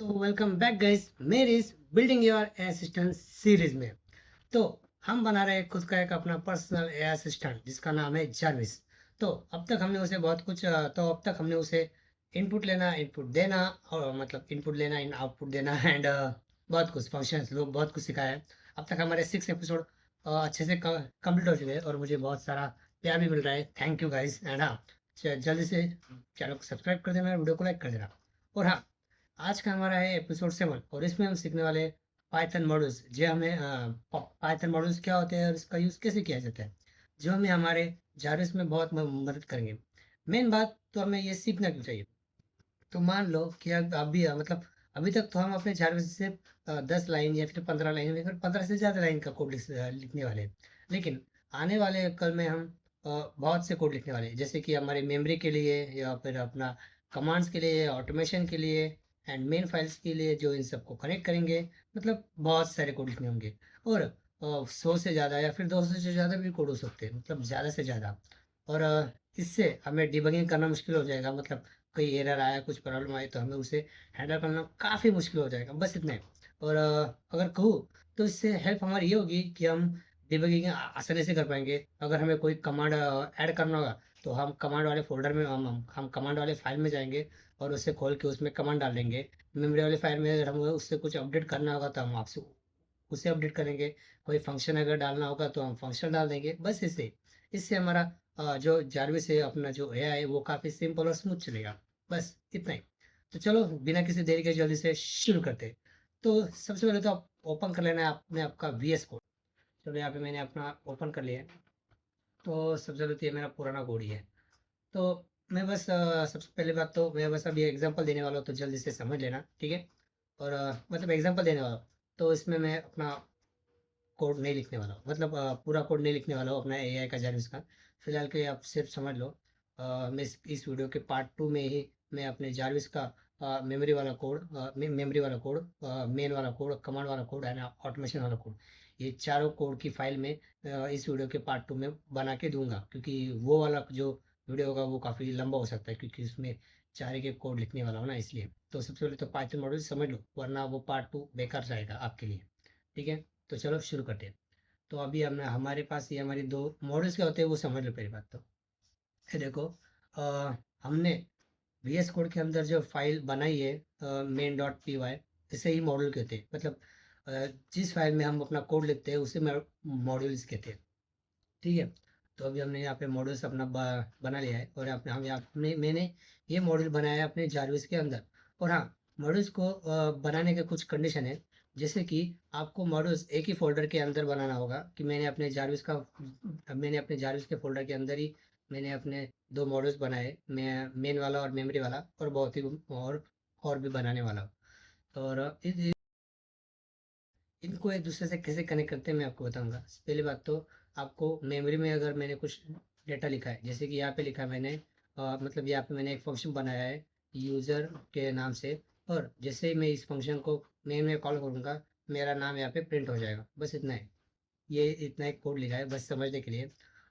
तो welcome back guys मेरे इस बिल्डिंग योर असिस्टेंट सीरीज में। तो हम बना रहे हैं खुद का एक अपना पर्सनल एआई असिस्टेंट जिसका नाम है जार्विस। तो अब तक हमने उसे बहुत कुछ तो अब तक हमने उसे इनपुट देना और मतलब इनपुट लेना इन आउटपुट देना एंड बहुत कुछ फंक्शंस लोग बहुत कुछ सिखाया है। अब तक हमारे 6 एपिसोड अच्छे से कंप्लीट हो चुके हैं और मुझे बहुत सारा प्यार भी मिल रहा है। थैंक यू गाइस एंड हाँ, जल्दी से चैनल को सब्सक्राइब कर देना, वीडियो को लाइक कर देना। और हाँ, आज का हमारा है एपिसोड 7 और इसमें हम सीखने वाले पाइथन मॉड्यूल्स जो हमें पाइथन मॉड्यूल्स क्या होते हैं और इसका यूज़ कैसे किया जाता है, जो हमें हमारे जारविस में बहुत मदद करेंगे। मेन बात तो हमें ये सीखना क्यों चाहिए। तो मान लो कि अब अभी मतलब अभी तक तो हम अपने जारविस से 10 लाइन या फिर 15 लाइन या फिर 15 से ज़्यादा लाइन का कोड लिखने वाले हैं। लेकिन आने वाले कल में हम बहुत से कोड लिखने वाले हैं, जैसे कि हमारे मेमोरी के लिए या फिर अपना कमांड्स के लिए, ऑटोमेशन के लिए एंड मेन फाइल्स के लिए, जो इन सबको कनेक्ट करेंगे। मतलब बहुत सारे कोड लिखने होंगे और 100 से ज़्यादा या फिर 200 से ज़्यादा भी कोड हो सकते हैं, मतलब ज़्यादा से ज़्यादा। और इससे हमें डिबगिंग करना मुश्किल हो जाएगा, मतलब कोई एरर आया, कुछ प्रॉब्लम आई तो हमें उसे हैंडल करना काफ़ी मुश्किल हो जाएगा, बस इतना ही। और अगर कहूँ तो इससे हेल्प हमारी ये होगी कि हम डिबगिंग आसानी से कर पाएंगे। अगर हमें कोई कमांड ऐड करना होगा तो हम कमांड वाले फ़ोल्डर में हम कमांड वाले फाइल में जाएँगे और उसे खोल के उसमें कमांड डाल देंगे। मेमोरी वाले फाइल में अगर हमें उससे कुछ अपडेट करना होगा तो हम आपसे उसे अपडेट करेंगे। कोई फंक्शन अगर डालना होगा तो हम फंक्शन डाल देंगे, बस इससे इससे हमारा जो जारविस है अपना जो एआई है वो काफ़ी सिंपल और स्मूथ चलेगा। बस इतना ही। तो चलो बिना किसी देरी के जल्दी से शुरू करते हैं। तो सबसे पहले तो आप ओपन कर लेना है आपने आपका वीएस कोड। चलो यहाँ पे मैंने अपना ओपन कर लिया है। तो सबसे पहले तो ये मेरा पुराना कोड ही है। तो मैं बस सबसे पहले बात तो मैं बस अभी एग्जांपल देने वाला हूँ, तो जल्दी से समझ लेना, ठीक है। और मतलब एग्जांपल देने वाला हूँ तो इसमें मैं अपना कोड नहीं लिखने वाला हूँ, मतलब पूरा कोड नहीं लिखने वाला हूँ अपना एआई का जारविस का। फिलहाल के लिए आप सिर्फ समझ लो। मैं इस वीडियो के पार्ट 2 में ही मैं अपने जारविस का मेमोरी वाला कोड, मेमोरी वाला कोड, मेन वाला कोड, कमांड वाला कोड एंड ऑटोमेशन वाला कोड, ये चारों कोड की फाइल में इस वीडियो के पार्ट 2 में बना के दूंगा, क्योंकि वो वाला जो वीडियो होगा वो काफ़ी लंबा हो सकता है, क्योंकि उसमें चार के कोड लिखने वाला हूँ ना, इसलिए। तो सबसे पहले तो पाइथन मॉड्यूल समझ लो, वरना वो पार्ट 2 बेकार जाएगा आपके लिए, ठीक है। तो चलो शुरू करते हैं। तो अभी हमने हमारे पास ये हमारी दो मॉडल्स क्या होते हैं वो समझ लो पहली बात तो। ये देखो, हमने वीएस कोड के अंदर जो फाइल बनाई है मेन डॉट पी वाई, इसे ही मॉडल कहते हैं। मतलब जिस फाइल में हम अपना कोड लिखते हैं उसे मॉड्यूल्स कहते हैं, ठीक है। तो अभी हमने यहाँ पे मॉड्यूल्स अपना बना लिया है और अपने हम यहाँ मैंने ये मॉड्यूल बनाया है अपने जारविस के अंदर। और हाँ, मॉड्यूल्स को बनाने के कुछ कंडीशन है, जैसे कि आपको मॉड्यूल्स एक ही फोल्डर के अंदर बनाना होगा। कि मैंने अपने जारविस के फोल्डर के अंदर ही मैंने अपने दो मॉड्यूल्स बनाए, मैं मेन वाला और मेमोरी वाला, और बहुत ही और भी बनाने वाला हूँ। और इनको एक दूसरे से कैसे कनेक्ट करते हैं मैं आपको बताऊंगा। पहली बात तो, आपको मेमोरी में अगर मैंने कुछ डेटा लिखा है, जैसे कि यहाँ पे लिखा है मैंने, मतलब यहाँ पे मैंने एक फंक्शन बनाया है यूज़र के नाम से। और जैसे ही मैं इस फंक्शन को मेन में कॉल करूँगा, मेरा नाम यहाँ पे प्रिंट हो जाएगा, बस इतना है। ये इतना एक कोड लिखा है बस समझने के लिए।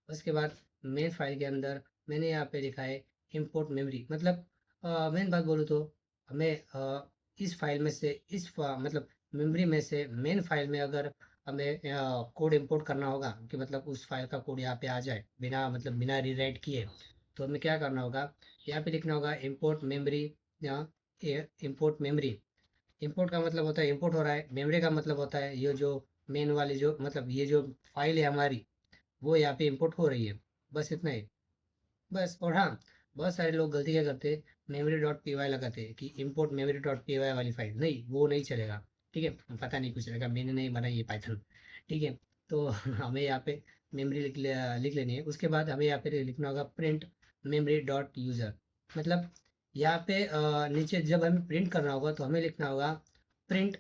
उसके बाद मेन फाइल के अंदर मैंने यहाँ पे लिखा है इंपोर्ट मेमोरी। मतलब मेन बात बोलूँ तो हमें इस फाइल में से मतलब मेमोरी में से मेन फाइल में अगर हमें कोड इंपोर्ट करना होगा, कि मतलब उस फाइल का कोड यहाँ पे आ जाए बिना मतलब बिना रीराइट किए, तो हमें क्या करना होगा, यहाँ पे लिखना होगा इंपोर्ट मेमोरी। या इंपोर्ट मेमोरी, इंपोर्ट का मतलब होता है इंपोर्ट हो रहा है, मेमोरी का मतलब होता है ये जो मेन वाली जो मतलब ये जो फाइल है हमारी, वो यहाँ पे इंपोर्ट हो रही है, बस इतना ही। बस। और हाँ, बहुत सारे लोग गलती क्या करते हैं, मेमोरी डॉट पी वाई लगाते हैं कि import memory dot P Y वाली फाइल, नहीं वो नहीं चलेगा, ठीक है। पता नहीं कुछ चलेगा, मैंने नहीं बनाई ये पाइथन, ठीक है। तो हमें यहाँ पे मेमोरी लिख लेनी है। उसके बाद हमें यहाँ पे लिखना होगा प्रिंट मेमोरी डॉट यूज़र। मतलब यहाँ पे नीचे जब हमें प्रिंट करना होगा तो हमें लिखना होगा प्रिंट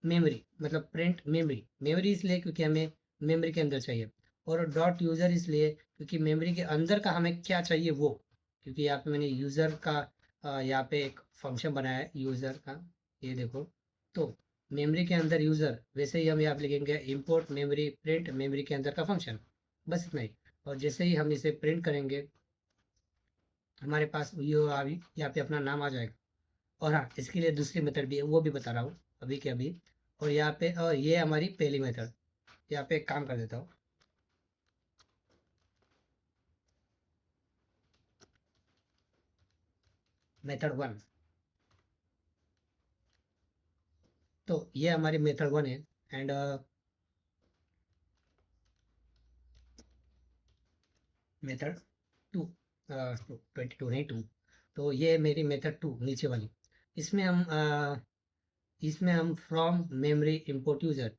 मेमोरी। मतलब प्रिंट मेमोरी, मेमोरी इसलिए क्योंकि हमें मेमोरी के अंदर चाहिए, और डॉट यूज़र इसलिए क्योंकि मेमोरी के अंदर का हमें क्या चाहिए वो। क्योंकि यहाँ पे मैंने यूज़र का यहाँ पे एक फंक्शन बनाया है यूज़र का, ये देखो। तो मेमोरी के अंदर यूज़र, वैसे ही हम यहाँ पे लिखेंगे इंपोर्ट मेमोरी प्रिंट मेमोरी के अंदर का फंक्शन, बस इतना ही। और जैसे ही हम इसे प्रिंट करेंगे, हमारे पास ये अभी यहाँ पे अपना नाम आ जाएगा। और हाँ, इसके लिए दूसरी मेथड भी है, वो भी बता रहा हूँ अभी के अभी। और यहाँ पे और ये हमारी पहली मेथड। यहाँ पे एक काम कर देता हूँ। मेथड 1। तो ये हमारी मेथड 1 है। एंड मेथड 2, 22 नहीं 2। तो ये मेरी मेथड 2 नीचे वाली। इसमें हम फ्रॉम मेमोरी इंपोर्ट यूजर,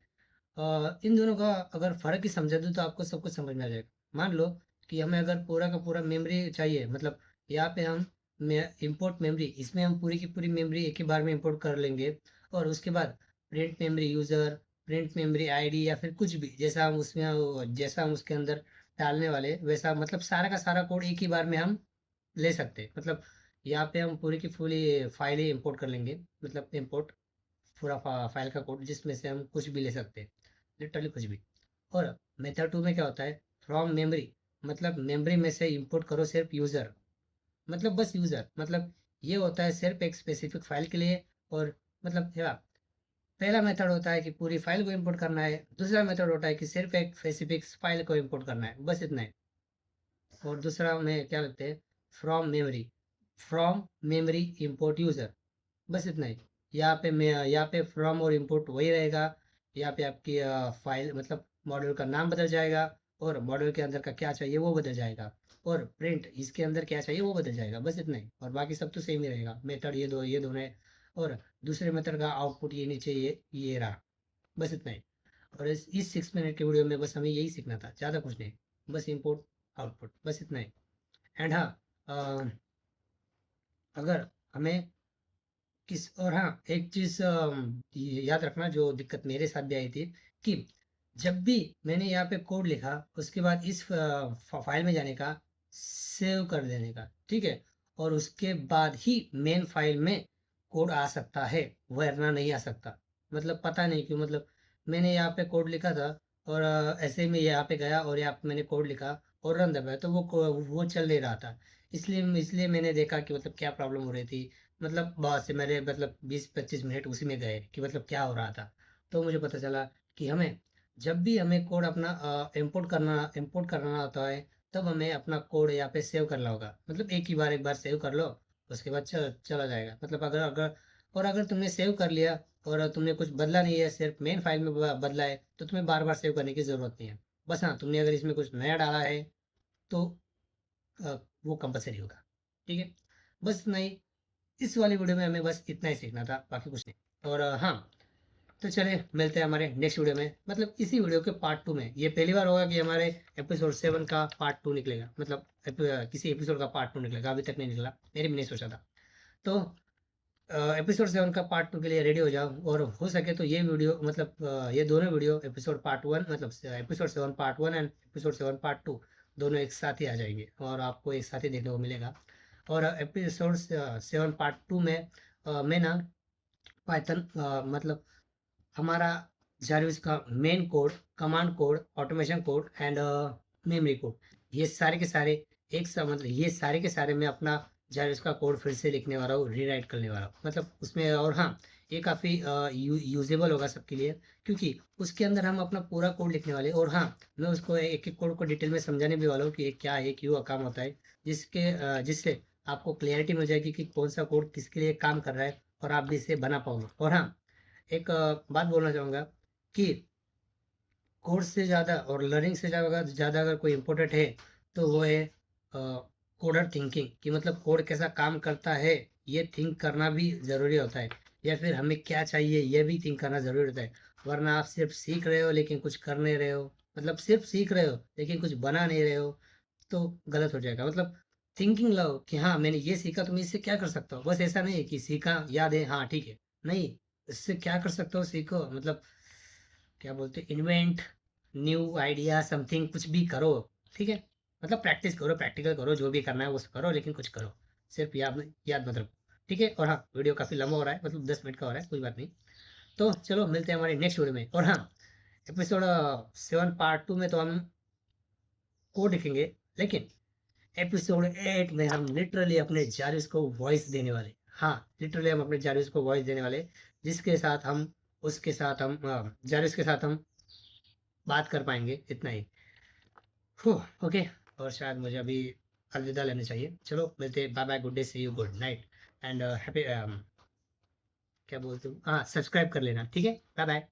इन दोनों का अगर फ़र्क ही समझा दूँ तो आपको सब कुछ समझ में आ जाएगा। मान लो कि हमें अगर पूरा का पूरा मेमोरी चाहिए, मतलब यहाँ पे हम इंपोर्ट मेमोरी, इसमें हम पूरी की पूरी मेमोरी एक ही बार में इंपोर्ट कर लेंगे। और उसके बाद print memory user, print memory ID, या फिर कुछ भी जैसा हम उसके अंदर डालने वाले वैसा, मतलब सारा का सारा कोड एक ही बार में हम ले सकते हैं। मतलब यहाँ पे हम पूरी की पूरी फाइल ही इंपोर्ट कर लेंगे, मतलब इंपोर्ट पूरा फाइल का कोड, जिसमें से हम कुछ भी ले सकते हैं, लिटरली कुछ भी। और मेथड 2 में क्या होता है, फ्रॉम मेमोरी, मतलब मेमोरी में से इंपोर्ट करो सिर्फ यूज़र, मतलब बस यूज़र, मतलब ये होता है सिर्फ एक स्पेसिफिक फाइल के लिए। और मतलब क्या, पहला मेथड होता है कि पूरी फाइल को इंपोर्ट करना है, दूसरा मेथड होता है कि सिर्फ एक स्पेसिफिक फाइल को इंपोर्ट करना है, बस इतना ही। और दूसरा में क्या लगते हैं, फ्रॉम मेमोरी इंपोर्ट यूज़र, बस इतना ही। यहाँ पे फ्रॉम और इंपोर्ट वही रहेगा। यहाँ पे आपकी फाइल, मतलब मॉड्यूल का नाम बदल जाएगा, और मॉड्यूल के अंदर का क्या चाहिए वो बदल जाएगा, और प्रिंट इसके अंदर क्या चाहिए वो बदल जाएगा, बस इतना ही। और बाकी सब तो सेम ही रहेगा। मेथड ये दोनों है। और दूसरे मेथड का आउटपुट ये नीचे ये रहा, बस इतना ही। और इस 6 मिनट के वीडियो में बस हमें यही सीखना था, ज़्यादा कुछ नहीं। बस इम्पोर्ट आउटपुट, बस इतना ही। एंड हाँ, अ, अगर हमें और हाँ, एक चीज़ याद रखना, जो दिक्कत मेरे साथ भी आई थी, कि जब भी मैंने यहाँ पे कोड लिखा, उसके बाद इस फाइल में जाने का, सेव कर देने का, ठीक है। और उसके बाद ही मेन फाइल में कोड आ सकता है, वरना नहीं आ सकता। मतलब पता नहीं क्यों, मतलब मैंने यहाँ पे कोड लिखा था, और ऐसे ही मैं यहाँ पे गया और यहाँ पे मैंने कोड लिखा और रन दबाया, तो वो चल नहीं रहा था। इसलिए मैंने देखा कि मतलब क्या प्रॉब्लम हो रही थी। मतलब बहुत से मेरे, मतलब 20-25 मिनट उसी में गए कि मतलब क्या हो रहा था। तो मुझे पता चला कि हमें, जब भी हमें कोड अपना इंपोर्ट करना होता है, तब हमें अपना कोड यहाँ पे सेव करना होगा। मतलब एक बार सेव कर लो, उसके बाद चला जाएगा। मतलब अगर अगर और अगर तुमने सेव कर लिया और तुमने कुछ बदला नहीं है, सिर्फ मेन फाइल में बदला है, तो तुम्हें बार बार सेव करने की ज़रूरत नहीं है। बस हाँ, तुमने अगर इसमें कुछ नया डाला है तो वो कंपलसरी होगा, ठीक है। बस नहीं, इस वाली वीडियो में हमें बस इतना ही सीखना था, बाकी कुछ नहीं। और हाँ, तो चले मिलते हैं हमारे नेक्स्ट वीडियो में, मतलब इसी वीडियो के पार्ट 2 में। ये पहली बार होगा कि हमारे एपिसोड 7 का पार्ट 2 निकलेगा, मतलब किसी एपिसोड का पार्ट 2 निकलेगा, अभी तक नहीं निकला, मेरे भी नहीं सोचा था। तो एपिसोड 7 का पार्ट 2 के लिए रेडी हो जाओ, और हो सके तो ये वीडियो, मतलब ये दोनों वीडियो, एपिसोड पार्ट 1, मतलब episode 7 part 1 and episode 7 part 2, दोनों एक साथ ही आ जाएंगे, और आपको एक साथ ही देखने को मिलेगा। और एपिसोड 7 पार्ट 2 में मैं ना पाइथन, मतलब हमारा जारविस का main code, command code, automation code and memory code, ये सारे के सारे एक सा, मतलब ये सारे के सारे मैं अपना जारविस का कोड फिर से लिखने वाला हूँ, रीराइट करने वाला हूँ, मतलब उसमें। और हाँ, ये काफ़ी यूजेबल होगा सबके लिए, क्योंकि उसके अंदर हम अपना पूरा कोड लिखने वाले हैं। और हाँ, मैं उसको एक एक कोड को डिटेल में समझाने भी वाला हूँ कि ये क्या है, क्यों काम होता है, जिससे आपको क्लियरिटी मिल जाएगी कि कौन सा कोड किसके लिए काम कर रहा है, और आप भी इसे बना पाओगे। और हाँ, एक बात बोलना चाहूँगा कि कोर्स से ज़्यादा और लर्निंग से ज़्यादा अगर कोई इम्पोर्टेंट है, तो वो है कोडर थिंकिंग, कि मतलब कोड कैसा काम करता है, ये थिंक करना भी ज़रूरी होता है। या फिर हमें क्या चाहिए ये भी थिंक करना ज़रूरी होता है। वरना आप सिर्फ सीख रहे हो लेकिन कुछ कर नहीं रहे हो, मतलब सिर्फ सीख रहे हो लेकिन कुछ बना नहीं रहे हो, तो गलत हो जाएगा। मतलब थिंकिंग लाओ कि हाँ, मैंने ये सीखा तो मैं इससे क्या कर सकता हूँ। बस ऐसा नहीं है कि सीखा याद है, हाँ ठीक है, नहीं, इससे क्या कर सकते हो सीखो। मतलब क्या बोलते हैं, इन्वेंट न्यू आइडिया समथिंग, कुछ भी करो, ठीक है। मतलब प्रैक्टिस करो, प्रैक्टिकल करो, जो भी करना है वो करो, लेकिन कुछ करो, सिर्फ याद मत रखो, ठीक है। और हाँ, वीडियो काफ़ी लंबा हो रहा है, मतलब 10 मिनट का हो रहा है, कोई बात नहीं। तो चलो मिलते हैं हमारे नेक्स्ट वीडियो में। और हाँ, एपिसोड 7 पार्ट 2 में तो हम कोड लिखेंगे, लेकिन एपिसोड 8 में हम लिटरली अपने जारिस को वॉइस देने वाले। हाँ, लिटरली हम अपने जारविस को वॉइस देने वाले, जिसके साथ हम उसके साथ हम जारविस के साथ हम बात कर पाएँगे, इतना ही। ओके। और शायद मुझे अभी अलविदा लेना चाहिए। चलो मिलते हैं, bye bye, good day, see you, good night and happy क्या बोलते हो, हाँ, सब्सक्राइब कर लेना, ठीक है? Bye bye.